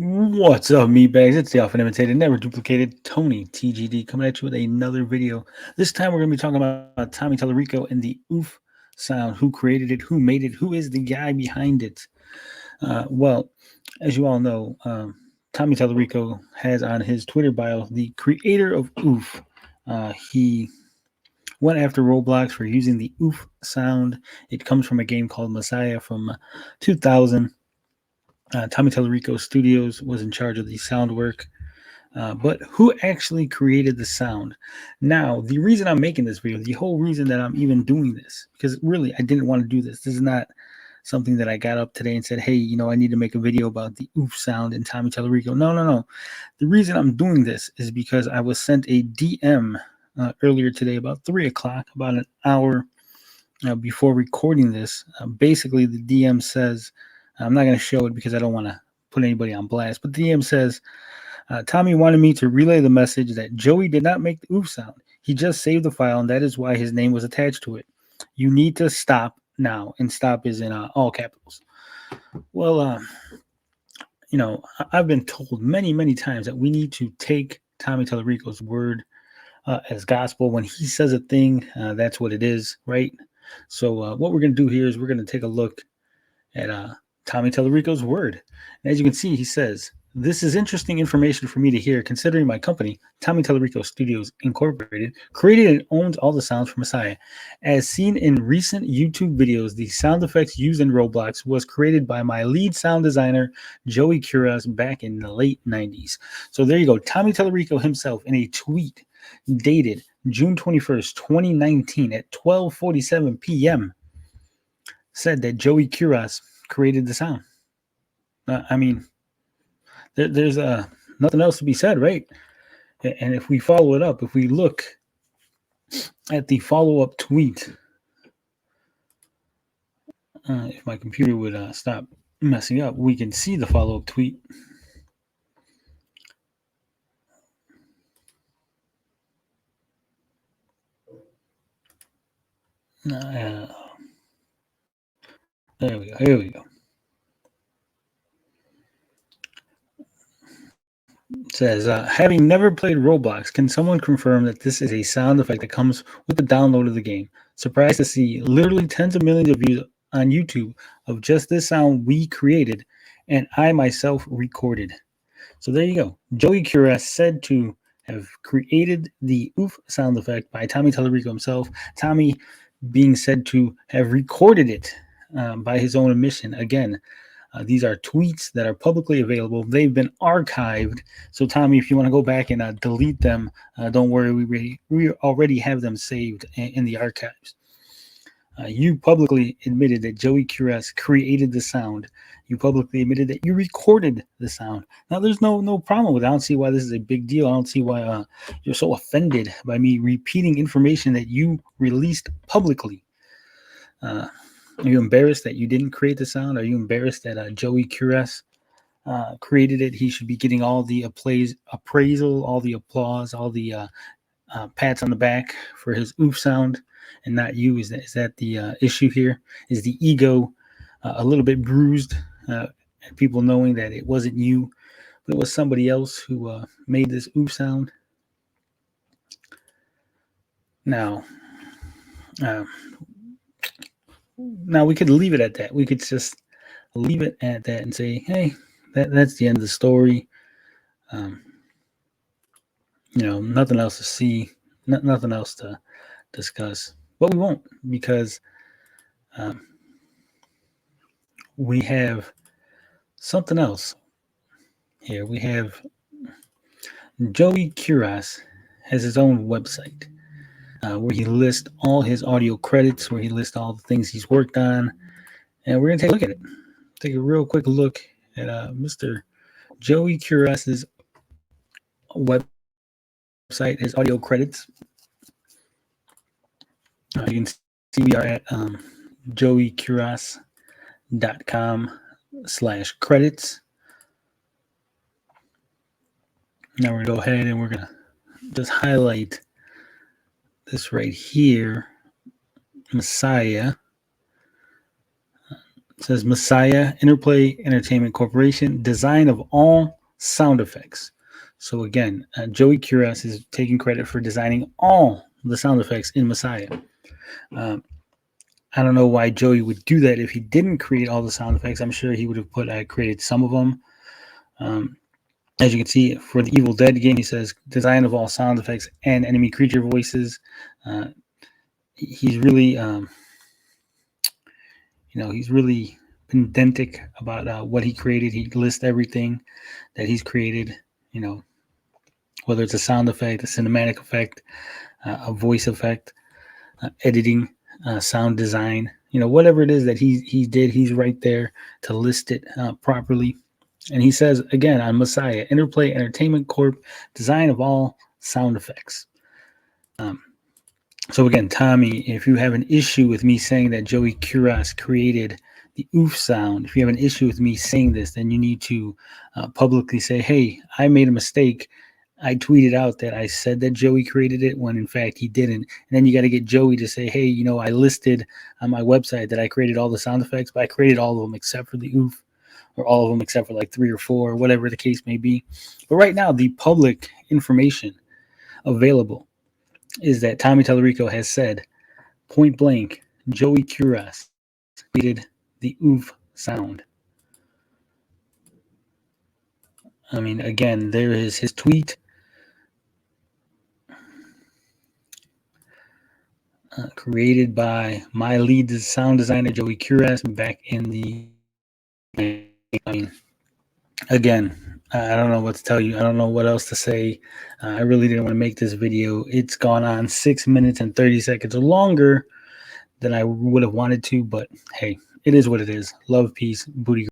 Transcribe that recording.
What's up, meatbags? It's the often imitated, never duplicated Tony TGD coming at you with another video. This time we're going to be talking about Tommy Tallarico and the oof sound. Who created it? Who made it? Who is the guy behind it? Well, as you all know, Tommy Tallarico has on his Twitter bio the creator of oof. He went after Roblox for using the oof sound. It comes from a game called Messiah from 2000. Tommy Tallarico Studios was in charge of the sound work. But who actually created the sound? Now, the reason I'm making this video, the whole reason that I'm even doing this, because really I didn't want to do this. This is not something that I got up today and said, hey, I need to make a video about the oof sound in Tommy Tallarico. No. The reason I'm doing this is because I was sent a DM earlier today about 3 o'clock, about an hour before recording this. Basically, the DM says, I'm not going to show it because I don't want to put anybody on blast, but the DM says, Tommy wanted me to relay the message that Joey did not make the oof sound. He just saved the file, and that is why his name was attached to it. You need to stop now, and stop is in all capitals. Well, I've been told many times that we need to take Tommy Tallarico's word as gospel. When he says a thing, that's what it is, right? So what we're going to do here is we're going to take a look at Tommy Tallarico's word. And as you can see, he says, "This is interesting information for me to hear, considering my company, Tommy Tallarico Studios Incorporated, created and owns all the sounds for Messiah. As seen in recent YouTube videos, the sound effects used in Roblox was created by my lead sound designer, Joey Kuras, back in the late 90s. So there you go. Tommy Tallarico himself, in a tweet dated June 21st, 2019 at 12:47 p.m., said that Joey Kuras created the sound. I mean, there's nothing else to be said, right? And if we follow it up, if we look at the follow-up tweet, if my computer would stop messing up, we can see the follow-up tweet. There we go. Here we go. It says, having never played Roblox, can someone confirm that this is a sound effect that comes with the download of the game? Surprised to see literally tens of millions of views on YouTube of just this sound we created and I myself recorded. So there you go. Joey Kuras said to have created the oof sound effect by Tommy Tallarico himself. Tommy being said to have recorded it by his own admission. Again, these are tweets that are publicly available. They've been archived. So, Tommy, if you want to go back and delete them, don't worry. We already have them saved in the archives. You publicly admitted that Joey Kuras created the sound. You publicly admitted that you recorded the sound. Now, there's no problem with it. I don't see why this is a big deal. I don't see why you're so offended by me repeating information that you released publicly. Are you embarrassed that you didn't create the sound? Are you embarrassed that Joey Kuras created it? He should be getting all the appraisal, all the applause, all the pats on the back for his oof sound, and not you. Is that the issue here? Is the ego a little bit bruised? People knowing that it wasn't you, but it was somebody else who made this oof sound. Now, now we could leave it at that. We could just leave it at that and say, hey, that's the end of the story. Nothing else to see, nothing else to discuss. But we won't, because we have something else here. We have Joey Kuras has his own website where he lists all his audio credits, where he lists all the things he's worked on. And we're going to take a look at it. Take a real quick look at Mr. Joey Kuras's website, his audio credits. You can see we are at joeykuras.com/credits. Now we're going to go ahead and we're going to just highlight this right here, Messiah. It says Messiah Interplay Entertainment Corporation, design of all sound effects. So again, Joey Kuras is taking credit for designing all the sound effects in Messiah. I don't know why Joey would do that if he didn't create all the sound effects. I'm sure he would have created some of them. As you can see, for the Evil Dead game, he says design of all sound effects and enemy creature voices. He's really, he's really pedantic about what he created. He lists everything that he's created, whether it's a sound effect, a cinematic effect, a voice effect, editing, sound design, whatever it is that he did, he's right there to list it properly. And he says, again, on Messiah, Interplay Entertainment Corp, design of all sound effects. So again, Tommy, if you have an issue with me saying that Joey Kuras created the oof sound, if you have an issue with me saying this, then you need to publicly say, hey, I made a mistake. I tweeted out that I said that Joey created it when in fact he didn't. And then you got to get Joey to say, hey, I listed on my website that I created all the sound effects, but I created all of them except for the oof, or all of them except for like 3 or 4, whatever the case may be. But right now, the public information available is that Tommy Tallarico has said, point blank, Joey Kuras created the oof sound. I mean, again, there is his tweet. Created by my lead sound designer, Joey Kuras, back in the... I mean, again, I don't know what to tell you. I don't know what else to say. I really didn't want to make this video. It's gone on 6 minutes and 30 seconds or longer than I would have wanted to, but hey, it is what it is. Love, peace, booty.